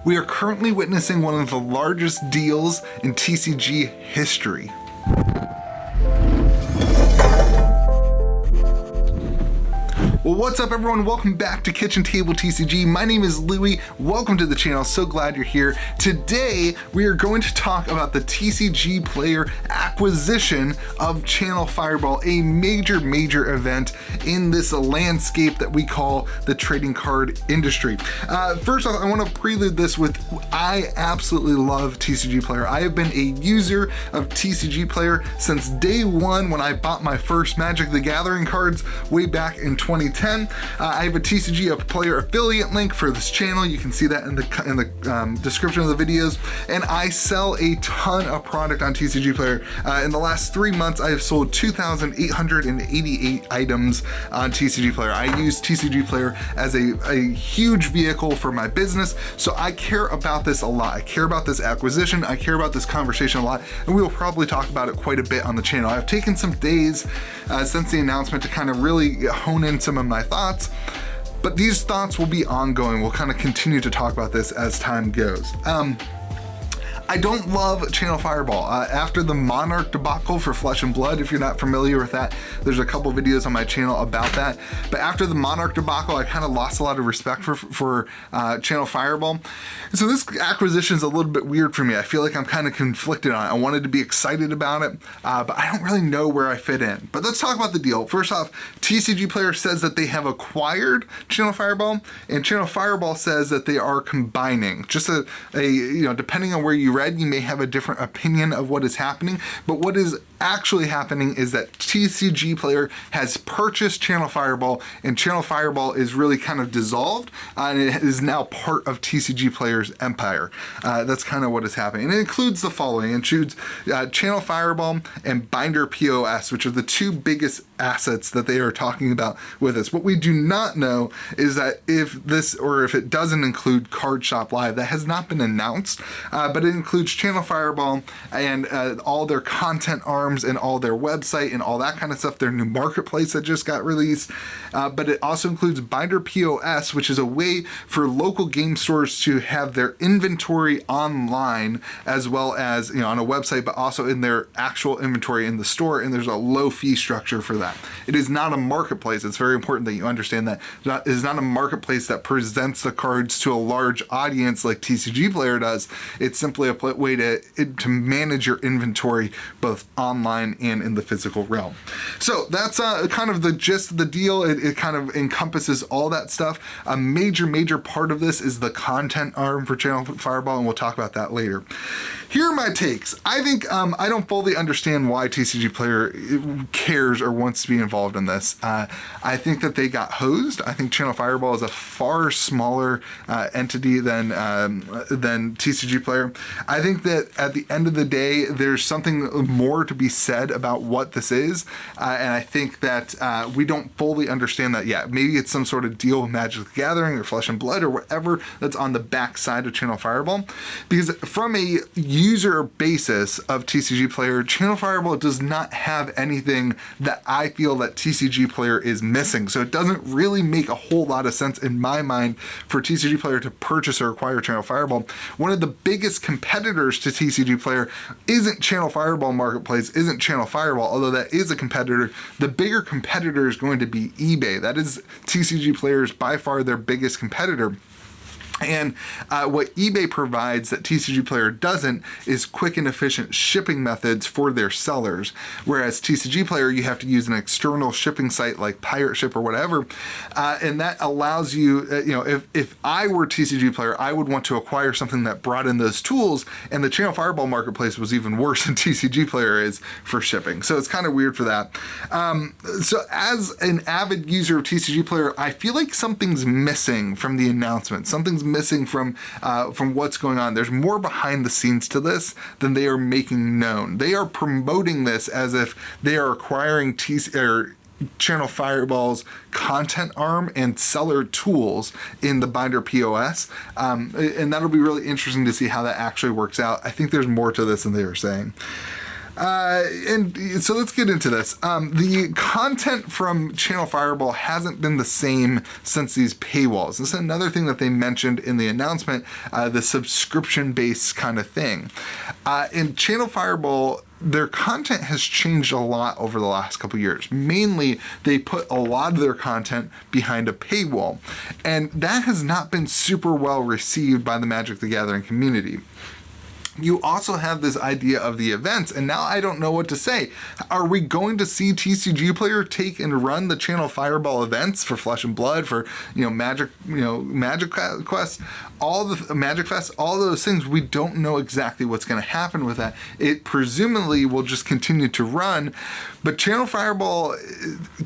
We are currently witnessing one of the largest deals in TCG history. Well, what's up everyone? Welcome back to Kitchen Table TCG. My name is Louie. Welcome to the channel. So glad you're here. Today, we are going to talk about the TCG player acquisition of Channel Fireball, a major event in this landscape that we call the trading card industry. First off, I want to prelude this with, I absolutely love TCG player. I have been a user of TCG player since day one when I bought my first Magic the Gathering cards way back in 2010. I have a TCG player affiliate link for this channel. You can see that in the description of the videos. And I sell a ton of product on TCG player. In the last 3 months, I have sold 2,888 items on TCG player. I use TCG player as a huge vehicle for my business. So I care about this a lot. I care about this acquisition. I care about this conversation a lot. And we will probably talk about it quite a bit on the channel. I've taken some days since the announcement to kind of really hone in some of my thoughts, but these thoughts will be ongoing. We'll kind of continue to talk about this as time goes. I don't love Channel Fireball. After the Monarch debacle for Flesh and Blood, if you're not familiar with that, there's a couple videos on my channel about that. But after the Monarch debacle, I kind of lost a lot of respect for Channel Fireball. And so this acquisition is a little bit weird for me. I feel like I'm kind of conflicted on it. I wanted to be excited about it, but I don't really know where I fit in. But let's talk about the deal. First off, TCG Player says that they have acquired Channel Fireball, and Channel Fireball says that they are combining. Just depending on where you read, you may have a different opinion of what is happening, but what is actually happening is that TCG Player has purchased Channel Fireball, and Channel Fireball is really kind of dissolved, and it is now part of TCG Player's empire. That's kind of what is happening. And it includes the following. It includes Channel Fireball and Binder POS, which are the two biggest assets that they are talking about with us. What we do not know is that if it doesn't include Card Shop Live, that has not been announced, but it includes Channel Fireball and all their content arms and all their website and all that kind of stuff, their new marketplace that just got released. But it also includes Binder POS, which is a way for local game stores to have their inventory online as well as on a website, but also in their actual inventory in the store, and there's a low fee structure for that. It is not a marketplace. It's very important that you understand that. It is not a marketplace that presents the cards to a large audience like TCG Player does. It's simply a way to manage your inventory both online and in the physical realm. So that's kind of the gist of the deal. It kind of encompasses all that stuff. A major part of this is the content arm for Channel Fireball, and we'll talk about that later. Here are my takes. I think I don't fully understand why TCG Player cares or wants to be involved in this. I think that they got hosed. I think Channel Fireball is a far smaller entity than TCG Player. I think that at the end of the day, there's something more to be said about what this is, and I think that we don't fully understand that yet. Maybe it's some sort of deal with Magic the Gathering or Flesh and Blood or whatever that's on the back side of Channel Fireball, because from a user basis of TCG Player, Channel Fireball does not have anything that I feel that TCG Player is missing. So it doesn't really make a whole lot of sense in my mind for TCG Player to purchase or acquire Channel Fireball. One of the biggest competitors to TCG Player isn't Channel Fireball Marketplace, isn't Channel Fireball, although that is a competitor. The bigger competitor is going to be eBay. That is TCG Player's by far their biggest competitor. And what eBay provides that TCG Player doesn't is quick and efficient shipping methods for their sellers. Whereas TCG Player, you have to use an external shipping site like Pirate Ship or whatever. And that allows you, if I were TCG Player, I would want to acquire something that brought in those tools. And the Channel Fireball Marketplace was even worse than TCG Player is for shipping. So it's kind of weird for that. So as an avid user of TCG Player, I feel like something's missing from the announcement. Something's missing from what's going on. There's more behind the scenes to this than they are making known. They are promoting this as if they are acquiring Channel Fireball's content arm and seller tools in the Binder POS, and that'll be really interesting to see how that actually works out. I think there's more to this than they were saying. And so let's get into this. The content from Channel Fireball hasn't been the same since these paywalls. This is another thing that they mentioned in the announcement, the subscription-based kind of thing. In Channel Fireball, their content has changed a lot over the last couple years. Mainly, they put a lot of their content behind a paywall, and that has not been super well received by the Magic the Gathering community. You also have this idea of the events, and now I don't know what to say. Are we going to see TCG Player take and run the Channel Fireball events for Flesh and Blood, for Magic Quest, all the Magic Fest, all those things? We don't know exactly what's going to happen with that. It presumably will just continue to run, but Channel Fireball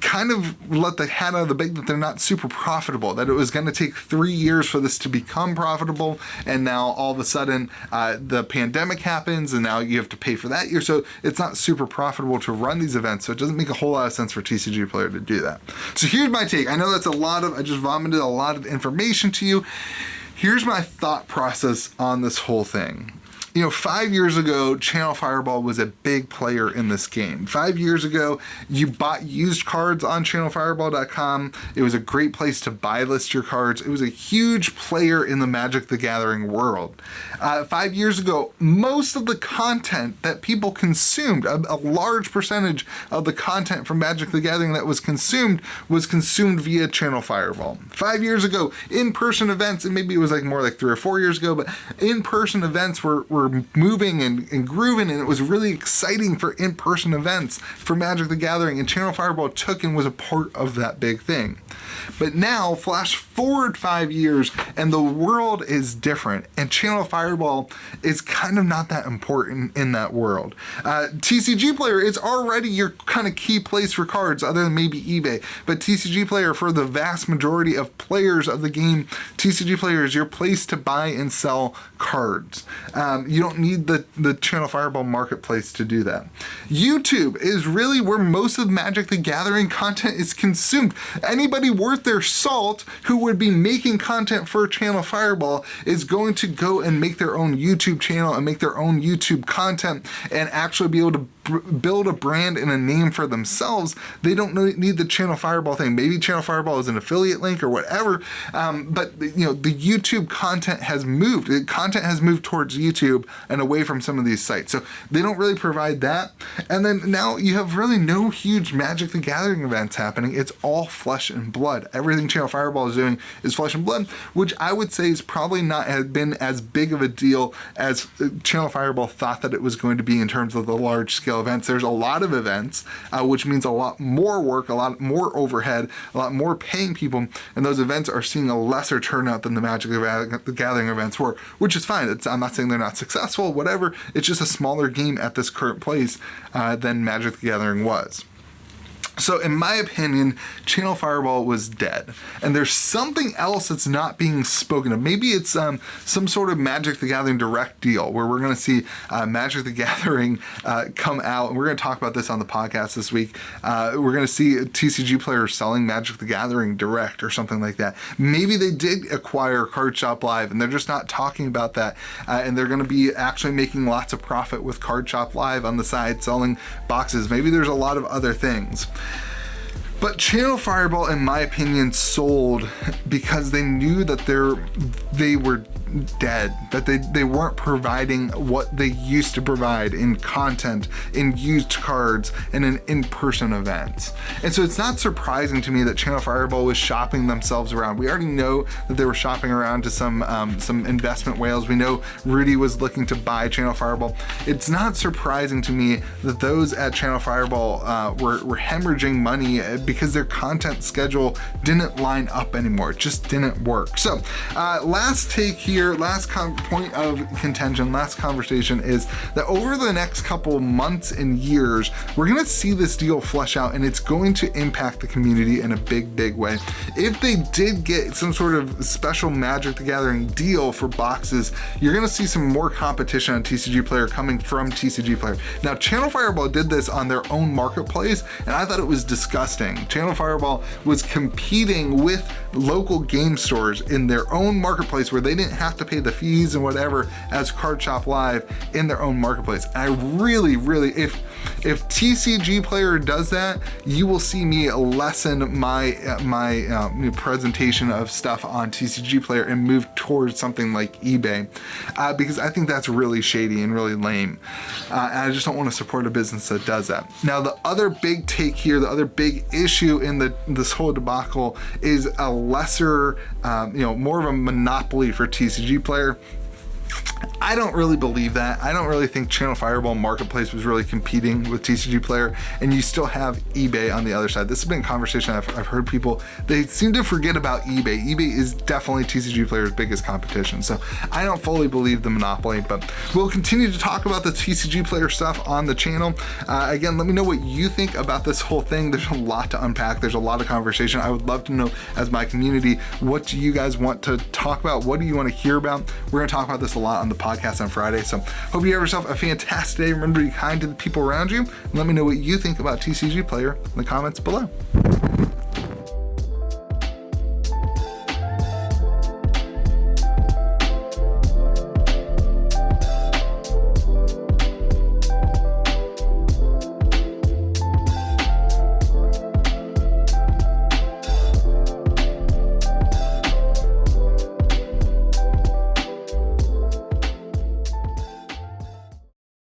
kind of let the hat out of the bag that they're not super profitable, that it was going to take 3 years for this to become profitable, and now all of a sudden the pandemic happens and now you have to pay for that year, so it's not super profitable to run these events, so it doesn't make a whole lot of sense for TCG Player to do that. So here's my take. I know that's I just vomited a lot of information to you. Here's my thought process on this whole thing. 5 years ago, Channel Fireball was a big player in this game. 5 years ago, you bought used cards on channelfireball.com. It was a great place to buy list your cards. It was a huge player in the Magic the Gathering world. 5 years ago, most of the content that people consumed, a large percentage of the content from Magic the Gathering that was consumed via Channel Fireball. 5 years ago, in-person events, and maybe it was more like 3 or 4 years ago, but in-person events were moving and grooving, and it was really exciting for in-person events for Magic the Gathering, and Channel Fireball took and was a part of that big thing. But now, flash forward 5 years, and the world is different, and Channel Fireball is kind of not that important in that world. TCG Player is already your kind of key place for cards, other than maybe eBay, but TCG Player, for the vast majority of players of the game, TCG Player is your place to buy and sell cards. You don't need the Channel Fireball marketplace to do that. YouTube is really where most of Magic the Gathering content is consumed. Anybody worth their salt who would be making content for Channel Fireball is going to go and make their own YouTube channel and make their own YouTube content and actually be able to build a brand and a name for themselves. They don't need the Channel Fireball thing. Maybe Channel Fireball is an affiliate link or whatever, but the YouTube content has moved. The content has moved towards YouTube and away from some of these sites. So they don't really provide that. And then now you have really no huge Magic the Gathering events happening. It's all Flesh and Blood. Everything Channel Fireball is doing is Flesh and Blood, which I would say is probably not have been as big of a deal as Channel Fireball thought that it was going to be in terms of the large scale events. There's a lot of events, which means a lot more work, a lot more overhead, a lot more paying people, and those events are seeing a lesser turnout than the Magic the Gathering events were, which is fine. I'm not saying they're not successful, whatever. It's just a smaller game at this current place than Magic the Gathering was. So in my opinion, Channel Fireball was dead. And there's something else that's not being spoken of. Maybe it's some sort of Magic the Gathering direct deal where we're going to see Magic the Gathering come out. And we're going to talk about this on the podcast this week. We're going to see TCG players selling Magic the Gathering direct or something like that. Maybe they did acquire Card Shop Live and they're just not talking about that. And they're going to be actually making lots of profit with Card Shop Live on the side, selling boxes. Maybe there's a lot of other things. But Channel Fireball, in my opinion, sold because they knew that they were dead, that they weren't providing what they used to provide in content, in used cards, and in in-person events. And so it's not surprising to me that Channel Fireball was shopping themselves around. We already know that they were shopping around to some investment whales. We know Rudy was looking to buy Channel Fireball. It's not surprising to me that those at Channel Fireball were hemorrhaging money because their content schedule didn't line up anymore. It just didn't work. So last take here, last point of contention, last conversation is that over the next couple months and years, we're going to see this deal flesh out, and it's going to impact the community in a big way. If they did get some sort of special Magic the Gathering deal for boxes, you're going to see some more competition on TCG Player coming from TCG Player. Now, Channel Fireball did this on their own marketplace, and I thought it was disgusting. happening. Channel Fireball was competing with local game stores in their own marketplace where they didn't have to pay the fees and whatever as Card Shop Live in their own marketplace. I really, if TCG Player does that, you will see me lessen my presentation of stuff on TCG Player and move towards something like eBay, because I think that's really shady and really lame. And I just don't want to support a business that does that. Now, the other big take here, the other big issue in this whole debacle is a lesser, more of a monopoly for TCG Player. I don't really believe that. I don't really think Channel Fireball Marketplace was really competing with TCG Player, and you still have eBay on the other side. This has been a conversation I've heard people, they seem to forget about eBay. eBay is definitely TCG Player's biggest competition, so I don't fully believe the monopoly, but we'll continue to talk about the TCG Player stuff on the channel. Again, let me know what you think about this whole thing. There's a lot to unpack. There's a lot of conversation. I would love to know, as my community, what do you guys want to talk about? What do you want to hear about? We're going to talk about this a lot on the podcast on Friday, so hope you have yourself a fantastic day. Remember to be kind to the people around you, and let me know what you think about TCG Player in the comments below.